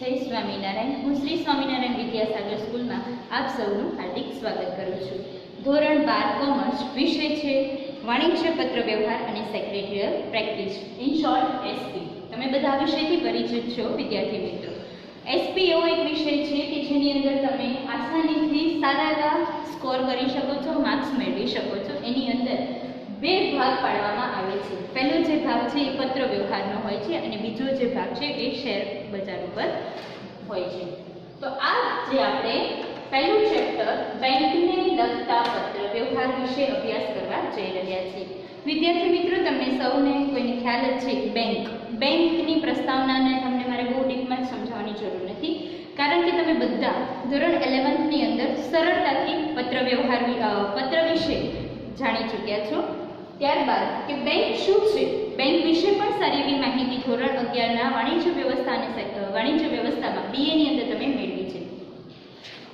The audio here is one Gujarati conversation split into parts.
જય સ્વામિનારાયણ। હું શ્રી સ્વામિનારાયણ વિદ્યાસાગર સ્કૂલમાં આપ સૌનું હાર્દિક સ્વાગત કરું છું। ધોરણ 12 કોમર્સ વિષય છે વાણિજ્ય પત્ર વ્યવહાર અને secretarial practice, in short SP. તમે બધા આ વિષયથી પરિચિત છો વિદ્યાર્થી મિત્રો। એસપી એવો એક વિષય છે કે જેની અંદર તમે આસાનીથી સારા એવા સ્કોર કરી શકો છો, માર્ક્સ મેળવી શકો છો। એની અંદર બે ભાગ પાડવામાં આવે છે। પહેલો જે ભાગ છે એ પત્ર વ્યવહારનો હોય છે અને બીજો જે ભાગ છે એ શેર બજાર ઉપર હોય છે। તો આ જે આપણે પહેલું ચેપ્ટર બેંકને લગતા પત્ર વ્યવહાર વિશે અભ્યાસ કરવા જઈ રહ્યા છીએ। વિદ્યાર્થી મિત્રો, તમને સૌને કોઈને ખ્યાલ જ છે કે બેંકની પ્રસ્તાવનાને તમને મારે બહુ ડીપમાં સમજાવવાની જરૂર નથી, કારણ કે તમે બધા ધોરણ 11ની અંદર સરળતાથી પત્ર વિશે જાણી ચૂક્યા છો। ત્યારબાદ કે બેંક શું છે, બેંક વિશે પણ સારી એવી માહિતી ધોરણ 11ના વાણિજ્ય વ્યવસ્થામાં BA ની અંદર તમે મેળવી છે।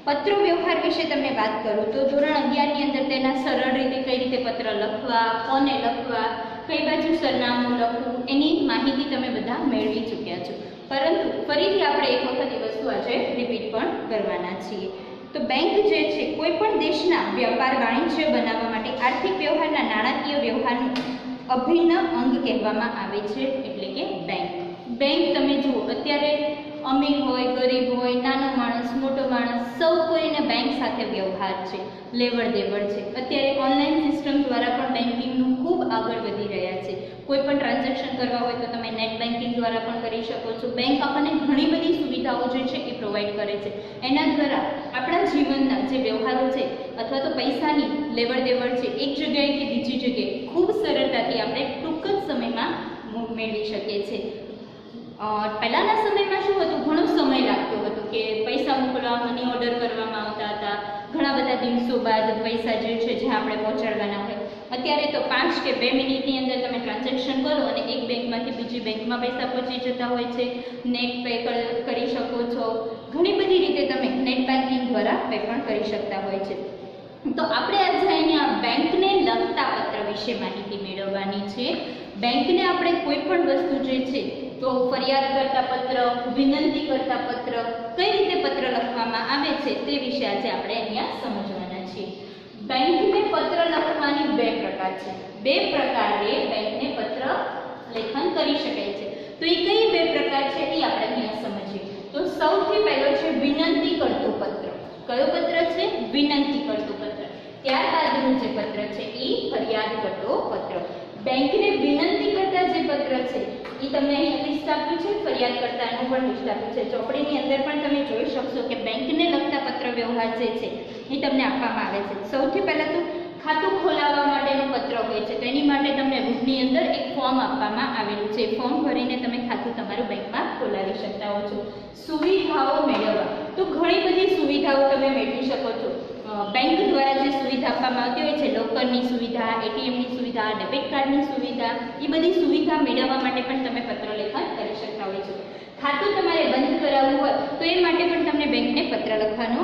પત્ર વ્યવહાર વિશે તમને વાત કરું તો ધોરણ 11ની અંદર તેના સરળ રીતે કઈ રીતે પત્ર લખવા, કોને લખવા, કઈ બાજુ સરનામું લખવું, એની માહિતી તમે બધા મેળવી ચૂક્યા છો। પરંતુ ફરીથી આપણે એક વખત એ વસ્તુ આજે રિપીટ પણ કરવાના છીએ। તો બેંક જે છે કોઈ પણ દેશના વ્યાપાર વાણિજ્ય બનાવવા માટે આર્થિક વ્યવહારના નાણાકીય વ્યવહારનું અભિન્ન અંગ કહેવામાં આવે છે, એટલે કે બેંક તમે જુઓ, અત્યારે અમીર હોય, ગરીબ હોય, નાનો માણસ, મોટો માણસ, સૌ કોઈને બેંક સાથે વ્યવહાર છે, લેવડ દેવડ છે। અત્યારે ઓનલાઈન સિસ્ટમ દ્વારા પણ બેન્કિંગનું ખૂબ આગળ વધી રહ્યા છે। કોઈ પણ ટ્રાન્ઝેક્શન કરવા હોય તો તમે નેટ બેન્કિંગ દ્વારા પણ કરી શકો છો। બેંક આપણને ઘણી બધી સુવિધાઓ જે છે એ પ્રોવાઈડ કરે છે। એના દ્વારા આપણા જીવનના જે વ્યવહારો છે અથવા તો પૈસાની લેવડ દેવડ છે, એક જગ્યાએથી બીજી જગ્યાએ ખૂબ સરળતાથી આપણે ટૂંક જ સમયમાં મેળવી શકીએ છીએ। પહેલાંના સમયમાં શું હતું, ઘણો સમય લાગતો હતો કે પૈસા મોકલવા, મની ઓર્ડર કરવામાં આવતા હતા, ઘણા બધા દિવસો બાદ પૈસા જે છે જ્યાં આપણે પહોંચાડવાના હોય। અત્યારે તો 5 કે 2 મિનિટની અંદર તમે ટ્રાન્ઝેક્શન કરો અને એક બેંકમાંથી બીજી બેંકમાં પૈસા પહોંચી જતા હોય છે। નેટ પે કરી શકો છો, ઘણી બધી રીતે તમે નેટ બેન્કિંગ દ્વારા પે પણ કરી શકતા હોય છે। તો આપણે આજે અહીંયા બેંકને લગતા પત્ર વિશે માહિતી મેળવવાની છે। બેંકને આપણે કોઈ પણ વસ્તુ જે છે તો ફરિયાદ કરતા પત્ર, વિનંતી કરતા પત્ર, કઈ રીતે પત્ર લખવામાં આવે છે તે વિશે આજે આપણે અહીંયા સમજવાના છીએ। બેંકને પત્ર લખવાની બે પ્રકાર છે। બે પ્રકારે બેંકને પત્ર લેખન કરી શકાય છે। તો એ કઈ બે પ્રકાર છે એ આપણે અહીંયા સમજીએ। તો સૌથી પહેલો છે વિનંતી કરતું પત્ર। કયો પત્ર છે? વિનંતી કરતું પત્ર। ત્યારબાદનું જે પત્ર છે એ ફરિયાદ કરતો પત્ર। બેંકને વિનંતી કરતા જે પત્ર છે એ તમને અહીં લિસ્ટ આપ્યું છે, ફરિયાદ કરતાનું પણ લિસ્ટ આપ્યું છે। ચોપડીની અંદર પણ તમે જોઈ શકશો કે બેંકને લગતા પત્ર વ્યવહાર જે છે એ તમને આપવામાં આવે છે। સૌથી પહેલાં તો ખાતું ખોલાવવા માટેનો પત્ર હોય છે, તો એની માટે તમને રૂટની અંદર એક ફોર્મ આપવામાં આવેલું છે। ફોર્મ ભરીને તમે ખાતું તમારું બેંકમાં ખોલાવી શકતા હો છો। સુવિધાઓ મેળવવા, તો ઘણી બધી સુવિધાઓ તમે મેળવી શકો છો। બેંક દ્વારા જે સુવિધા આપવામાં આવતી હોય છે, લોકરની સુવિધા, ATMની સુવિધા, ડેબિટ કાર્ડની સુવિધા, એ બધી સુવિધા મેળવવા માટે પણ તમે પત્ર લેખન કરી શકતા હોય છો। ખાતું તમારે બંધ કરાવવું હોય તો એ માટે પણ તમને બેંકને પત્ર લખવાનો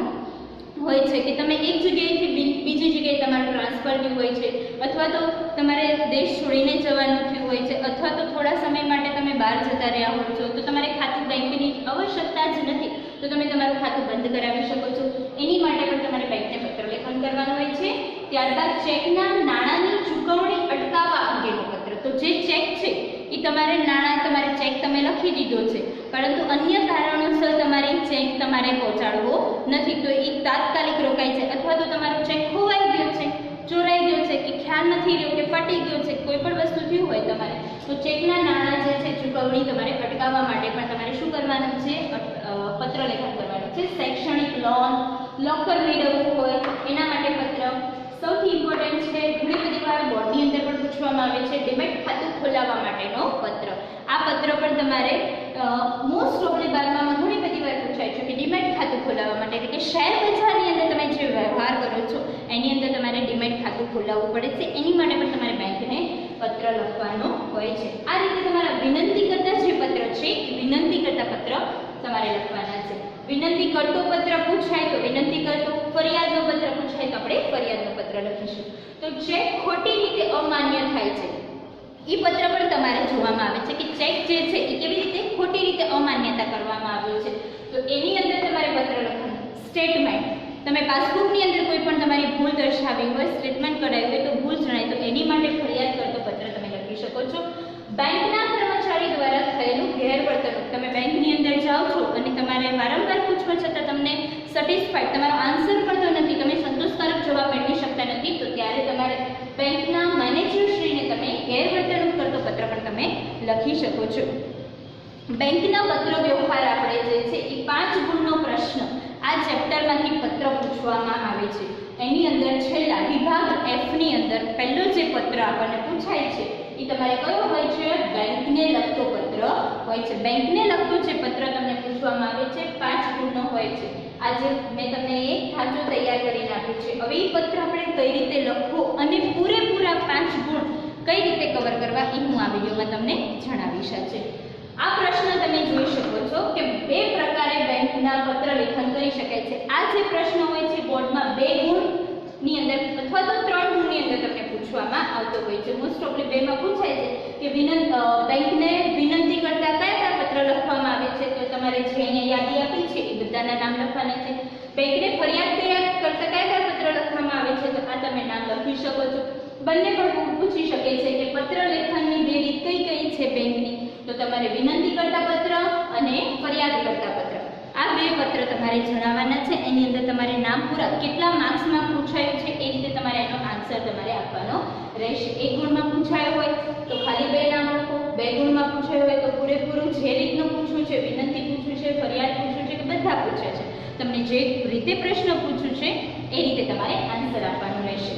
હોય છે કે તમે એક જગ્યાએથી બીજી જગ્યાએ તમારું ટ્રાન્સફર થયું હોય છે, અથવા તો તમારે દેશ છોડીને જવાનું થયું હોય છે, અથવા તો થોડા સમય માટે તમે બહાર જતા રહ્યા હો છો, તો તમારે ખાતું બેંકની આવશ્યકતા જ નથી, તો તમે તમારું ખાતું બંધ કરાવી શકો છો। એની માટે પણ તમારે બેંકને પત્ર લેખન કરવાનું હોય છે। ત્યારબાદ ચેકના નાણાંની ચૂકવણી અટકાવવા અંગેનો પત્ર। તો જે ચેક છે એ તમારે ચેક તમે લખી દીધો છે, પરંતુ અન્ય કારણોસર ચેક તમારે પહોંચાડવો નથી, તો એ તાત્કાલિક રોકાય છે, અથવા તો તમારો ચેક ખોવાઈ ગયો છે, ચોરાઈ ગયો છે, કે ખ્યાલ નથી રહ્યો, કે ફાટી ગયો છે, કોઈ પણ વસ્તુ થયું હોય તમારે, તો ચેકના નાણાં જે છે ચૂકવણી તમારે અટકાવવા માટે પણ તમારે શું કરવાનું છે? પત્ર લેખન કરવાનું છે। શૈક્ષણિક લોન, લોકર મેળવવું હોય એના માટે પત્ર। સૌથી ઇમ્પોર્ટન્ટ છે, ઘણી બધી વાર બોર્ડની અંદર પણ પૂછવામાં આવે છે, ડીમેટ ખાતું ખોલાવવા માટેનો પત્ર। આ પત્ર પણ તમારે મોસ્ટ ઓફ ધી 12માં ઘણી બધી વાર પૂછાય છે કે ડીમેટ ખાતું ખોલાવવા માટે, એટલે કે શેર બજારની અંદર તમે જે વ્યવહાર કરો છો એની અંદર તમારે ડીમેટ ખાતું ખોલાવવું પડે છે, એની માટે પણ તમારે બેંકને પત્ર લખવાનો હોય છે। આ રીતે તમારા વિનંતી કરતા જે પત્ર છે એ વિનંતી કરતા પત્ર તમારે લખવાના છે। વિનંતી કરતો પત્ર પૂછાય તો વિનંતી કરતો, ફરિયાદનો પત્ર પૂછાય તો આપણે ફરિયાદનો પત્ર લખીશું। તો ચેક ખોટી રીતે અમાન્ય થાય છે એ પત્ર પણ તમારે જોવામાં આવે છે કે ચેક જે છે એ કેવી રીતે ખોટી રીતે અમાન્યતા કરવામાં આવ્યો છે। તો એની અંદર તમારે પત્ર લખવાનું. સ્ટેટમેન્ટ, તમે પાસબુકની અંદર કોઈ પણ તમારી ભૂલ દર્શાવી હોય, સ્ટેટમેન્ટ કઢાવી હોય તો ભૂલ જણાય તો એની માટે ફરિયાદ કરતો પત્ર તમે લખી શકો છો. બેંકના કર્મચારી દ્વારા થયેલું ગેરવર્તણૂક, તમે બેંકની અંદર જાઓ છો અને તમારે વારંવાર પૂછવા છતાં તમને સેટિસ્ફાઈડ, તમારો આન્સર મળતો નથી, તમે સંતોષકારક જવાબ મેળવી શકતા નથી, તો ત્યારે તમારે બેંકના મેનેજરશ્રીને તમે ગેરવર્તણૂક કરતો પત્ર પણ તમે લખી શકો છો. બેંકના પત્ર વ્યવહાર આપણે જે છે એ 5 ગુણનો પ્રશ્ન આ ચેપ્ટરમાંથી પત્ર પૂછવામાં આવે છે. એની અંદર છેલ્લા વિભાગ F ની અંદર પહેલો જે પત્ર આપણને પૂછાય છે એ તમારે કયો હોય છે? બેંકને લગતો પત્ર હોય છે. બેંકને લગતો જે પત્ર તમને પૂછવામાં આવે છે 5 ગુણનો હોય છે. આજે મેં તમને એક ઢાંચો તૈયાર કરીને આપ્યો છે. હવે એ પત્ર આપણે કઈ રીતે લખવું અને પૂરેપૂરા 5 ગુણ કઈ રીતે કવર કરવા એ હું આ વિડીયોમાં તમને જણાવીશ. છે આ પ્રશ્ન તમે જોઈ શકો છો કે 2 પ્રકારે બેંકના પત્ર લેખન કરી શકાય છે. આ જે પ્રશ્ન હોય છે બોર્ડમાં 2 ગુણની અંદર અથવા તો 3 ગુણની અંદર તમને પૂછવામાં આવતો હોય છે. મોસ્ટ ઓફલી 2 માં પૂછાય છે કે બેંકને વિનંતી કરતા કયા પત્ર લખવામાં આવે છે, તો તમારે જે અહીંયા યાદી આપી છે એ બધાના નામ લખવાના છે. બેંકને ફરિયાદ કરતા કયા પત્ર લખવામાં આવે છે, તો આ તમે નામ લખી શકો છો. બંને પણ પૂછી શકે છે કે પત્ર લેખનની 2 રીત કઈ છે બેંકની, તો તમારે વિનંતી કરતા પત્ર અને ફરિયાદ કરતા પત્ર, આ 2 પત્ર તમારે જણાવવાના છે. એની અંદર તમારે નામ પૂરા કેટલા માર્ક્સમાં પૂછાયું છે એ રીતે તમારે એનો આન્સર તમારે આપવાનો રહેશે. 1 ગુણમાં પૂછાયો હોય તો ખાલી 2 નામ લખો, 2 ગુણમાં પૂછાયો હોય તો પૂરેપૂરું જે રીતનું પૂછ્યું છે, વિનંતી પૂછ્યું છે, ફરિયાદ પૂછ્યું છે કે બધા પૂછ્યા છે, તમને જે રીતે પ્રશ્ન પૂછ્યું છે એ રીતે તમારે આન્સર આપવાનો રહેશે.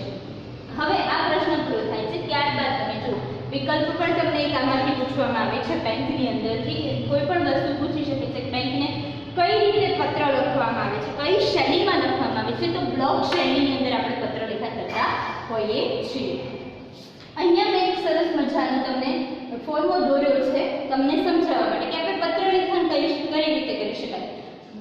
હવે આ પ્રશ્ન પૂરો થાય છે ત્યારબાદ તમે જો વિકલ્પ પણ તમને એક આમાંથી પૂછવામાં આવે છે. બેંકની અંદરથી કોઈ પણ વસ્તુ પૂછી શકે છે. બેંકને કઈ રીતે પત્ર લખવામાં આવે છે, કઈ શૈલીમાં લખવામાં આવે છે, તો બ્લોક શૈલીની અંદર આપણે પત્ર લેખન કરતા હોઈએ છીએ. અહીંયા મેં એક સરસ મજાનો તમને ફોર્મો દોર્યો છે તમને સમજાવવા માટે કે આપણે પત્ર લેખન કઈ રીતે કરી શકાય.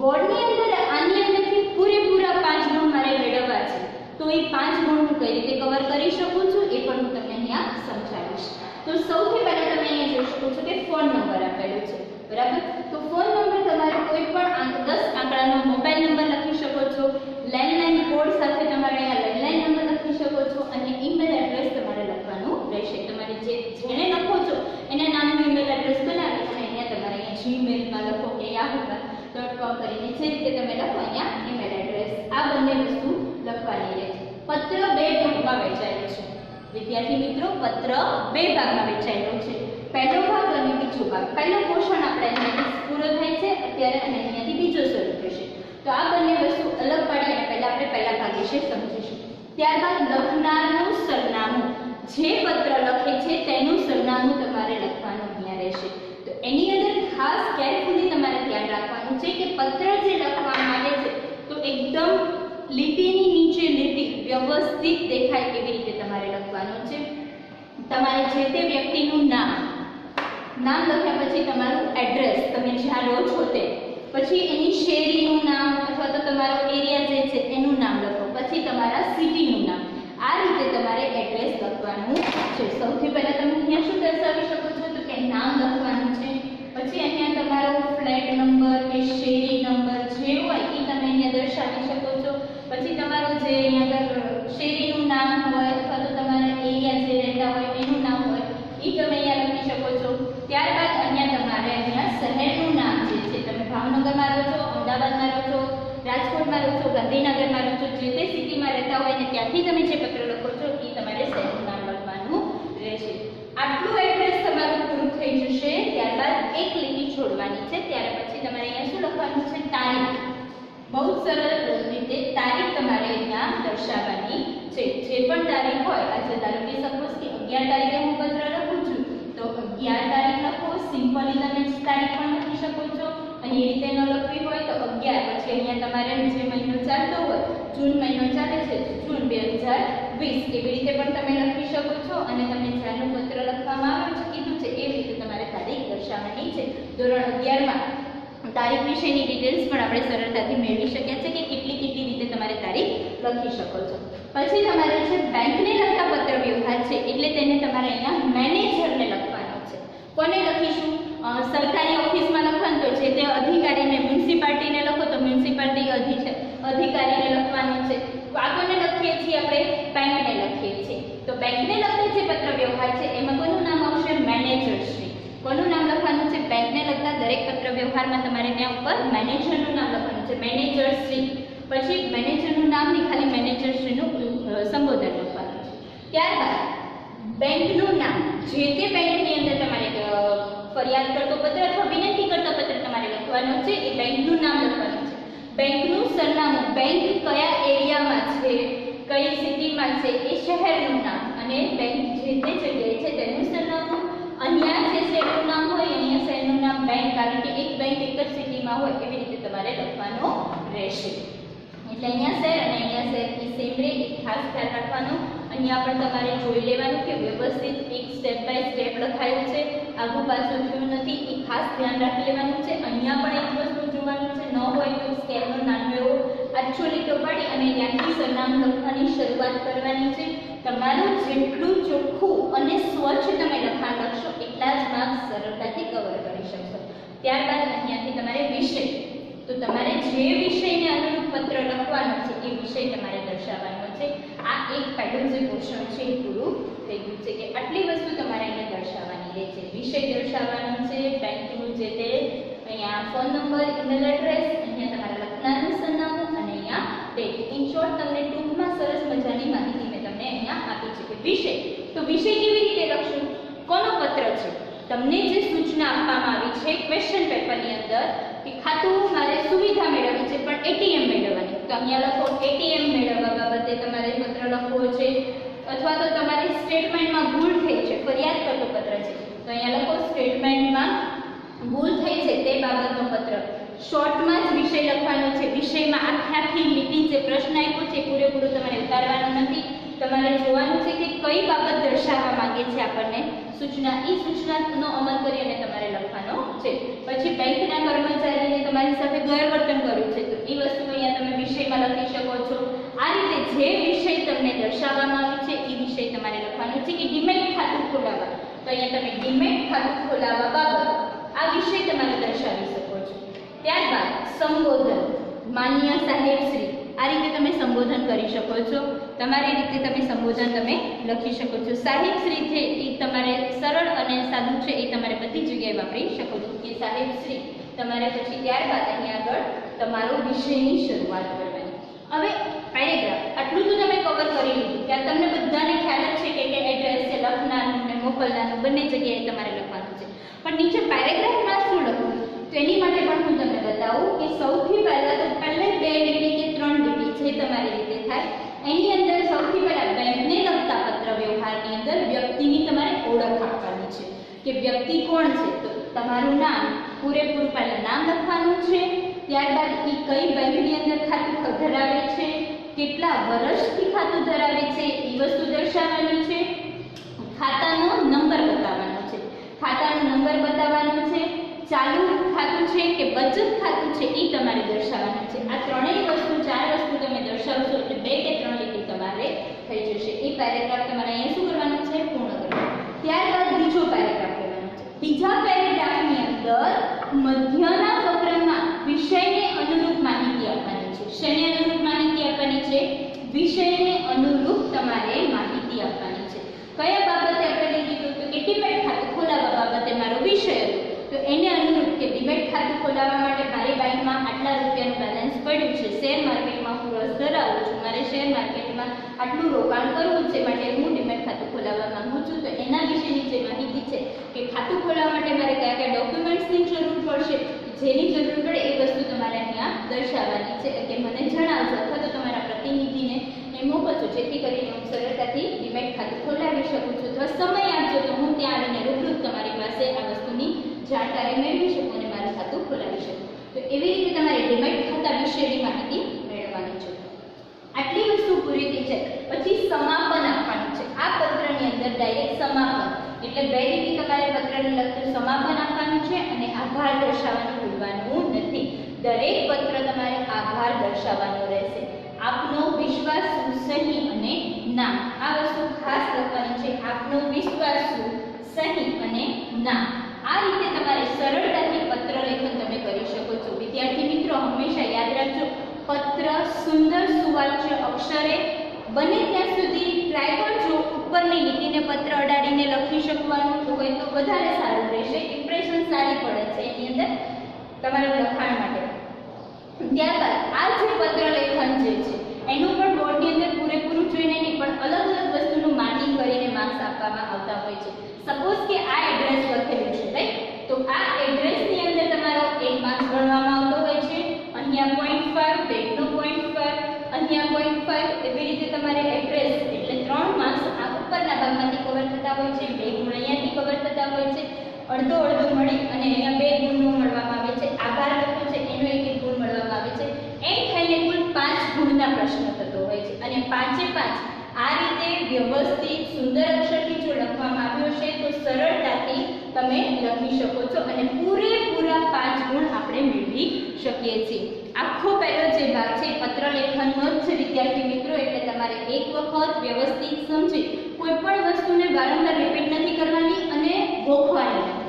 બોર્ડની અંદર આની અંદરથી પૂરેપૂરા 5 ગુણ મારે મેળવવા છે, તો એ 5 ગુણ હું કઈ રીતે કવર કરી શકું છું એ પણ હું તમને અહીંયા સમજાવીશ. તો સૌથી પહેલા તમે અહીંયા જોઈ શકો છો કે ફોન નંબર આપેલો છે, બરાબર. તો ફોન નંબર તમારે કોઈ પણ 10 આંકડાનો મોબાઈલ નંબર લખી શકો છો. લેન્ડલાઇન કોડ સાથે તમારે અહીંયા લેન્ડલાઇન નંબર લખી શકો છો અને ઈમેલ એડ્રેસ તમારે લખવાનું રહેશે. તમારે જેને લખો છો એના નામનું ઈમેલ એડ્રેસ બનાવી અને અહીંયા તમારે જીમેલમાં લખો કે yahoo.com કરીને જે રીતે તમે લખો અહીંયા ઈમેલ એડ્રેસ, આ બંને વસ્તુ લખવાની રહેશે. પત્ર 2 ભાગમાં વહેંચાયેલો છે વિદ્યાર્થી મિત્રો. પત્ર 2 ભાગમાં વહેંચાયેલો છે, પહેલો ભાગ અને બીજો ભાગ. પહેલો પોર્શન આપણે અહીંયાથી પૂરો થાય છે અત્યારે અને અહીંયાથી બીજો શરૂ થશે. તો આ બંને વસ્તુ અલગ પાડી અને પહેલા આપણે પહેલા ભાગ વિશે સમજીશું. ત્યારબાદ લખનારનું સરનામું, જે પત્ર લખે છે તેનું સરનામું તમારે લખવાનું અહીંયા રહેશે. તો એની અંદર ખાસ કેરફુલી તમારે ધ્યાન રાખવાનું છે કે પત્ર જે લખવામાં આવે છે તો એકદમ લીટીની નીચે લીટી વ્યવસ્થિત દેખાય એવી રીતે તમારે લખવાનું છે. તમારે જે તે વ્યક્તિનું નામ લખ્યા પછી તમારું એડ્રેસ, તમે જ્યાં રહો છો તે, પછી એની શેરીનું નામ અથવા તો તમારો એરિયા જે છે એનું નામ લખો, પછી તમારા સિટીનું નામ. આ રીતે તમારે એડ્રેસ લખવાનું છે. સૌથી પહેલા તમે અહીંયા શું દર્શાવી શકો છો તો કે નામ લખવાનું છે. પછી અહીંયા તમારો ફ્લેટ નંબર કે શેરી નંબર જે હોય એ તમે અહીંયા દર્શાવી શકો છો. પછી તમારું જે અહીંયા શેરીનું નામ હોય અથવા તો તમારા એરિયા જે રહેતા હોય એનું નામ હોય એ તમે અહીંયા લખી શકો છો. ત્યારબાદ અહીંયા તમારે અહીંયા શહેરનું નામ જે છે, તમે ભાવનગરમાં રહો છો, અમદાવાદમાં રહો છો, રાજકોટમાં રહો છો, ગાંધીનગરમાં રહો છો, જે તે સિટીમાં રહેતા હોય ને ત્યાંથી તમે જે પત્ર લખો છો એ તમારે શહેરનું નામ લખવાનું રહેશે. આટલું એડ્રેસ તમારું પૂરું થઈ જશે. ત્યારબાદ એક લીટી છોડવાની છે. ત્યાર પછી તમારે અહીંયા શું લખવાનું છે? તારીખ. બહુ સરળ રીતે તારીખ તમારે અહીંયા દર્શાવવાની છે. જે પણ તારીખ હોય, આજે ધારો કે સપોઝ કે 11 તારીખે હું પત્ર લખું છું તો 11 તારીખ લખો. સિમ્પલી તમે તારીખ પણ લખી શકો છો અને એ રીતે ન લખવી હોય તો 11 પછી અહીંયા તમારે જે મહિનો ચાલતો હોય, જૂન મહિનો ચાલે છે, જૂન 2020 એવી રીતે પણ તમે લખી શકો છો. અને તમને જ્યાંનું પત્ર લખવામાં આવ્યું છે કીધું છે એવી રીતે તમારે તારીખ દર્શાવવાની છે. ધોરણ 11માં તારીખ વિશેની ડિટેલ્સ પણ આપણે સરળતાથી મેળવી શકીએ છીએ કે કેટલી રીતે તમારે તારીખ લખી શકો છો. પછી તમારે છે બેંકને લગતા પત્ર વ્યવહાર છે એટલે તેને તમારે અહીંયા મેનેજરને લખવાનો છે. કોને લખીશું? સરકારી ઓફિસમાં લખવાનું તો છે તે અધિકારીને, મ્યુનિસિપાલિટી વ્યવહારમાં તમારે ત્યાં ઉપર મેનેજરનું નામ લખવાનું છે, મેનેજર શ્રી. પછી મેનેજરનું નામ નહીં, ખાલી મેનેજર શ્રીનું સંબોધન લખવાનું છે. ત્યારબાદ બેંકનું નામ, જે તે બેંકની અંદર તમારે ફરિયાદ કરતો પત્ર અથવા વિનંતી કરતો પત્ર તમારે લખવાનો છે, એ બેંકનું નામ લખવાનું છે. બેંકનું સરનામું, બેંક કયા એરિયામાં છે, કઈ સિટીમાં છે, એ શહેરનું નામ, અને બેંક જે તે જગ્યાએ છે તેનું સરનામું. અહીંયા જે શહેરનું નામ હોય અહીંયા શહેરનું નામ બેંક, કારણ કે એક બેંક એક જ સિટીમાં હોય, એવી રીતે તમારે લખવાનું રહેશે. એટલે અહીંયા શહેર અને અહીંયા શહેરની સેમ રે, એક ખાસ ખ્યાલ રાખવાનો. અહીંયા પણ તમારે જોઈ લેવાનું કે વ્યવસ્થિત એક સ્ટેપ બાય સ્ટેપ લખાયું છે, આગું પાછું થયું નથી, એ ખાસ ધ્યાન રાખી લેવાનું છે. અહીંયા પણ એક વસ્તુ જોવાનું છે, ન હોય તો સ્કેલનો નાનો એવો આછો લીટો પાડી અને ત્યાંથી સરનામું લખવાની શરૂઆત કરવાની છે. તમારું જેટલું ચોખ્ખું અને સ્વચ્છ તમે લખાણ લખશો એટલા જ માર્ક્સ સરળતાથી કવર કરી શકશો. ત્યારબાદ અહીંયાથી તમારે વિષય, તો તમારે જે વિષયને અનુરૂપ પત્ર લખવાનો છે એ વિષય તમારે દર્શાવવાનો છે. આ એક પહેલું જે પોર્શન છે એ પૂરું થઈ ગયું છે કે આટલી વસ્તુ તમારે અહીંયા દર્શાવવાની રહે છે. વિષય દર્શાવવાનો છે, બેંકનું જે તે અહીંયા ફોન નંબર, ઈમેલ એડ્રેસ, અહીંયા તમારા લખનારનું સરનામું અને અહીંયા ડેટ. ઇન શોર્ટ તમને ટૂંકમાં સરસ મજાની માહિતી મેં તમને અહીંયા આપી છે કે વિષય. તો વિષય કેવી રીતે લખશું, કોનો પત્ર છે, તમને જે સૂચના આપવામાં આવી છે ક્વેશ્ચન પેપરની અંદર કે ખાતું મારે સુવિધા મેળવવી છે પણ એટીએમ મેળવવાની, તો અહીંયા લખો એટીએમ મેળવવા બાબતે તમારે પત્ર લખવો છે. અથવા તો તમારી સ્ટેટમેન્ટમાં ભૂલ થઈ છે, ફરિયાદ કરતો પત્ર છે, તો અહીંયા લખો સ્ટેટમેન્ટમાં ભૂલ થઈ છે તે બાબતનો પત્ર. શોર્ટમાં જ વિષય લખવાનો છે. વિષયમાં આખી લીટી જે પ્રશ્ન આપ્યો છે પૂરેપૂરો તમારે ઉતારવાનો નથી. તમારે જોવાનું છે કે કઈ બાબત દર્શાવવા માંગે છે આપણને સૂચના, એ સૂચનાનો અમલ કરી અને તમારે લખવાનો છે. પછી બેંકના કર્મચારીને તમારી સાથે ગેરવર્તન કર્યું છે, તો એ વસ્તુ અહીંયા તમે વિષયમાં લખી શકો છો. આ રીતે જે વિષય તમને દર્શાવવામાં આવ્યો છે એ વિષય તમારે લખવાનો છે. કે ડીમેટ ખાતું ખોલાવવા, તો અહીંયા તમે ડીમેટ ખાતું ખોલાવવા બાબત આ વિષય તમારે દર્શાવી શકો છો. ત્યારબાદ સંબોધન, માન્ય સાહેબ શ્રી, આ રીતે તમે સંબોધન કરી શકો છો. તમારી રીતે તમે સંબોધન તમે લખી શકો છો. સાહેબ શ્રી છે એ તમારે સરળ અને સાદું છે એ તમારે બધી જગ્યાએ વાપરી શકો છો કે સાહેબ શ્રી. તમારે પછી ત્યારબાદ અહીં આગળ તમારો વિષયની શરૂઆત કરવાની. હવે પેરેગ્રાફ, આટલું તો તમે કવર કરી લીધું કે તમને બધાને ખ્યાલ જ છે કે એડ્રેસ છે, લખનારનું ને મોકલનારનું બંને જગ્યાએ તમારે લખવાનું છે. પણ નીચે પેરેગ્રાફમાં શું લખવું, તો એની માટે પણ હું તમને બતાવું કે સૌથી પહેલાં તો પહેલે 2 લીટી કે 3 લીટી જે તમારી રીતે થાય એની અંદર સૌથી પહેલાં બેંકને લગતા પત્ર વ્યવહારની અંદર વ્યક્તિની તમારે ઓળખ આપવાની છે કે વ્યક્તિ કોણ છે. તો તમારું નામ પૂરેપૂરું પહેલાં નામ લખવાનું છે. ત્યારબાદ એ કઈ બેંકની અંદર ખાતું ધરાવે છે, કેટલા વર્ષથી ખાતું ધરાવે છે એ વસ્તુ દર્શાવવાની છે. ખાતાનો નંબર બતાવવાનો છે, ખાતાનો નંબર બતાવવાનો છે. ચાલુ ખાતું છે કે બચત ખાતું છે એ તમારે દર્શાવવાનું છે. આ ત્રણેય વસ્તુ, 4 વસ્તુ તમે દર્શાવશો એટલે 2 કે 3 લીટી તમારે થઈ જશે. એ પેરેગ્રાફ તમારે અહીંયા શું કરવાનું છે, પૂર્ણ કરવાનું. ત્યારબાદ બીજો પેરેગ્રાફ લેવાનો છે. બીજા પેરેગ્રાફની અંદર મધ્યના ફકરામાં વિષયને અનુરૂપ માહિતી આપવાની છે. શેને અનુરૂપ માહિતી આપવાની છે, વિષયને અનુરૂપ તમારે માહિતી આપવાની છે. કયા બાબતે આપણે લીધું તો કે ડીમેટ ખાતું ખોલાવવા બાબતે મારો વિષય હતો, તો એને અનુરૂપ કે ડીમેટ ખાતું ખોલાવવા માટે મારી બેંકમાં આટલા રૂપિયાનું બેલેન્સ પડ્યું છે, શેર માર્કેટમાં હું રસ ધરાવું છું, મારે શેર માર્કેટમાં આટલું રોકાણ કરવું છે માટે હું ડીમેટ ખાતું ખોલાવવા માંગુ છું. તો એના વિશેની જે માહિતી છે કે ખાતું ખોલાવવા માટે મારે કયા કયા ડોક્યુમેન્ટ્સની જરૂર પડશે, જેની જરૂર પડે એ વસ્તુ તમારે અહીંયા દર્શાવવાની છે કે મને જણાવજો અથવા તો તમારા પ્રતિનિધિને એ મોકલજો, જેથી કરીને હું સરળતાથી ડીમેટ ખાતું ખોલાવી શકું છું. અથવા સમય આપજો તો હું ત્યાં આવીને રૂબરૂ તમારી પાસે આ વસ્તુની જાણકારી મેળવી શકું અને મારું ખાતું ખોલાવી શકું. તો એવી રીતે તમારે ડીમેટ ખાતા વિશેની માહિતી મેળવવાની છે. આટલી વસ્તુ પૂરી થઈ જાય પછી સમાપન આપવાનું છે. આ પત્રની અંદર ડાયરેક્ટ સમાપન એટલે 2 લીટી તમારે પત્રને લગતું સમાપન આપવાનું છે અને આભાર દર્શાવવાનું ભૂલવાનું નથી. દરેક પત્ર તમારે આભાર દર્શાવવાનો રહેશે. આપનો વિશ્વાસુ, સહી અને નામ, આ વસ્તુ ખાસ લખવાની છે. આપનો વિશ્વાસુ, સહી અને નામ. આ રીતે તમારે સરળતાથી પત્ર લેખન તમે કરી શકો છો. વિદ્યાર્થી મિત્રો હંમેશા યાદ રાખજો, પત્ર સુંદર સુવાચ્ય અક્ષરે બને ત્યાં સુધી ટ્રાય કરજો ઉપરની લીટીને પત્ર અડાડીને લખી શકવાનું, તો હોય તો વધારે સારું રહેશે. ઇમ્પ્રેશન સારી પડે છે એની અંદર તમારા લખાણ માટે. ત્યારબાદ આ જે પત્ર લેખન જે છે એનું પણ બોર્ડની અંદર પૂરેપૂરું જોઈને નહીં પણ અલગ અલગ વસ્તુનું માર્કિંગ કરીને માર્ક્સ આપવામાં આવતા હોય છે. સપોઝ કે આ એડ્રેસ લખેલું છે, રાઈટ? તો આ એડ્રેસની અંદર તમારો 1 માર્ક્સ ગણવામાં આવતો હોય છે. અહીંયા 0.5, બેકનો 0.5, અહીંયા 0.5, એવી રીતે તમારે એડ્રેસ એટલે 3 માર્ક્સ આ ઉપરના ભાગમાંથી કવર થતા હોય છે. 2 ગુણ અહીંયાથી કવર થતા હોય છે. અડધો અડધો મળી અને અહીંયા 2 ગુણનો મળવામાં આવે છે. આભાર લખ્યો છે એનો 1 ગુણ મળવામાં આવે છે. એમ થઈને કુલ 5 ગુણના પ્રશ્ન થતો હોય છે. અને 5 આ રીતે વ્યવસ્થિત સુંદર અક્ષરથી જો લખવામાં આવ્યો છે તો સરળતાથી તમે લખી શકો છો અને પૂરેપૂરા 5 ગુણ આપણે મેળવી શકીએ છીએ. આખો પહેલો જે ભાગ છે પત્ર લેખનનો જ વિદ્યાર્થી મિત્રો, એટલે તમારે એક વખત વ્યવસ્થિત સમજી કોઈ પણ વસ્તુને વારંવાર રિપીટ નથી કરવાની અને ગોખવાની નથી.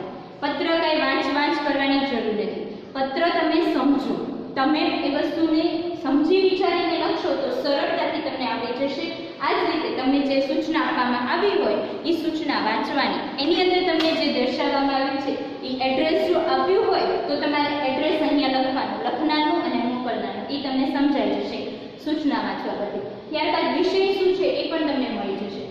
પત્ર કઈ વાંચ કરવાની જરૂર નથી. પત્ર તમે સમજો, તમે એ વસ્તુને સમજી વિચારીને લખશો તો સરળતાથી તમને આવડી જશે. આ જ રીતે તમને જે સૂચના આપવામાં આવી હોય એ સૂચના વાંચવાની, એની અંદર તમને જે દર્શાવવામાં આવ્યું છે એ એડ્રેસ જો આપ્યું હોય તો તમારે એડ્રેસ અહીંયા લખવાનું, લખનારનું અને મોકલનારનું, એ તમને સમજાઈ જશે સૂચના વાંચવા પરથી. ત્યારબાદ વિષય શું છે એ પણ તમને મળી જશે.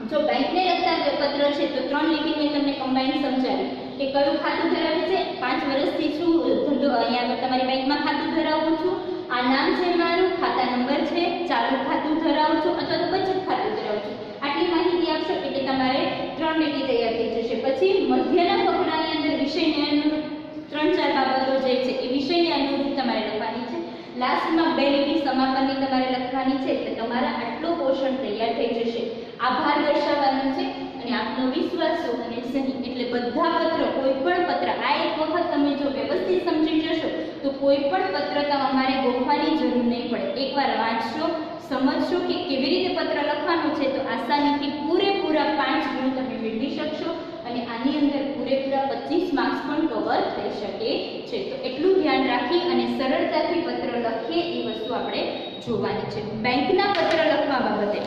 જો બેંકને લગતા પત્ર છે તો 3 લીટી મેં તમને કમ્બાઈન સમજાવી કે કયું ખાતું ધરાવે છે, 5 વર્ષથી શું ધંધો અહીંયા આગળ તમારી બેંકમાં ખાતું ધરાવું છું, આ નામ છે મારું, ખાતા નંબર છે, ચાલુ ખાતું ધરાવું છું અથવા તો બચત ખાતું ધરાવું છું. આટલી માહિતી આપશો એટલે તમારે 3 લીટી તૈયાર થઈ જશે. પછી મધ્યના ફકરાની અંદર વિષયને અનુરૂપ 3-4 બાબતો જે છે એ વિષયને અનુરૂપ તમારે લખવાની છે. લાસ્ટમાં 2 લીટી સમાપનની તમારે લખવાની છે એટલે તમારા આટલો પોર્શન તૈયાર થઈ જશે. આભાર દર્શાવવાનો છે અને આત્મવિશ્વાસ અને સહી એટલે બધા પત્ર, કોઈ પણ પત્ર આ એક વખત તમે જો વ્યવસ્થિત સમજી જશો તો કોઈ પણ પત્ર તમારે ગોખવાની જરૂર નહીં પડે. એકવાર વાંચશો, સમજશો કે કેવી રીતે પત્ર લખવાનું છે તો આસાનીથી પૂરેપૂરા 5 ગુણ તમે મેળવી શકશો અને આની અંદર પૂરેપૂરા 25 માર્ક્સ પણ કવર થઈ શકે છે. તો એટલું ધ્યાન રાખી અને સરળતાથી પત્ર લખીએ એ વસ્તુ આપણે જોવાની છે. બેંકના પત્ર લખવા બાબતે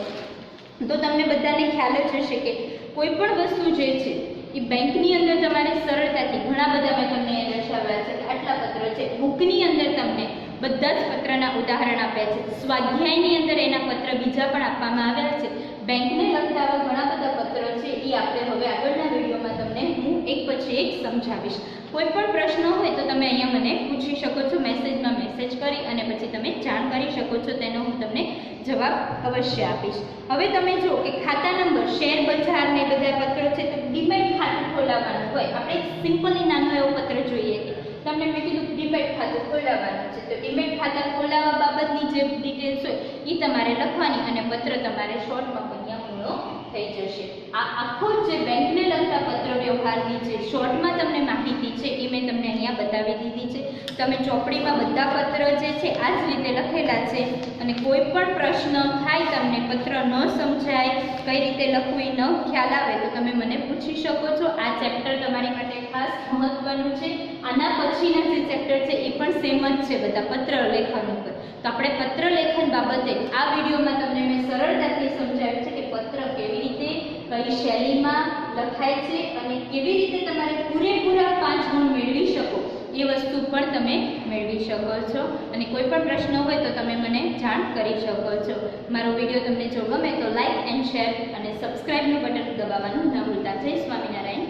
તો તમને બધાને ખ્યાલ જ હશે કે કોઈ પણ વસ્તુ જે છે એ બેંકની અંદર તમારે સરળતાથી ઘણા બધા મેં તમને દર્શાવ્યા છે કે આટલા પત્ર છે. બુકની અંદર તમને બધા જ પત્રના ઉદાહરણ આપ્યા છે. સ્વાધ્યાયની અંદર એના પત્ર બીજા પણ આપવામાં આવ્યા છે. બેંકને લગતા આવા ઘણા બધા પત્ર છે એ આપણે હવે આગળના વિડીયોમાં તમને હું એક પછી એક સમજાવીશ. કોઈ પણ પ્રશ્ન હોય તો તમે અહીંયા મને પૂછી શકો છો, મેસેજમાં મેસેજ કરી અને પછી તમે જાણ કરી શકો છો, તેનો હું તમને જવાબ અવશ્ય આપીશ. હવે તમે જુઓ કે ખાતા નંબર, શેર બજાર ને બધા પત્રો છે તો ડીમેટ ખાતું ખોલાવવાનું હોય. આપણે સિમ્પલી નાનો એવો પત્ર જોઈએ કે તમને મેં કીધું ડીમેટ ખાતું ખોલાવવાનું છે તો ડીમેટ ખાતા ખોલાવવા બાબતની જે ડિટેલ્સ હોય એ તમારે લખવાની અને પત્ર તમારે શોર્ટમાં અહીંયા પૂરો થઈ જશે. આ આખો જે બેંકને લગતા પત્ર વ્યવહારની જે શોર્ટમાં તમને માહિતી છે એ મેં તમને અહીંયા બતાવી દીધી છે. તમે ચોપડીમાં બધા પત્ર જે છે આ જ રીતે લખેલા છે અને કોઈ પણ પ્રશ્ન થાય, તમને પત્ર ન સમજાય, કઈ રીતે લખવું એ ન ખ્યાલ આવે તો તમે મને પૂછી શકો છો. આ ચેપ્ટર તમારી માટે ખાસ મહત્વનું છે. આના પછીના જે ચેપ્ટર છે એ પણ સેમ જ છે બધા પત્ર લેખન ઉપર. તો આપણે પત્ર લેખન બાબતે આ વિડીયોમાં તમને મેં સરળતાથી સમજાવ્યું છે કે પત્ર કેવી રીતે, કઈ શૈલીમાં લખાય છે અને કેવી રીતે તમારે પૂરેપૂરા 5 ગુણ મેળવી શકો એ વસ્તુ પણ તમે મેળવી શકો છો. અને કોઈ પણ પ્રશ્ન હોય તો તમે મને જાણ કરી શકો છો. મારો વિડીયો તમને જો ગમે તો લાઇક એન્ડ શેર અને સબસ્ક્રાઇબનું બટન દબાવવાનું ન ભૂલતા. જય સ્વામિનારાયણ.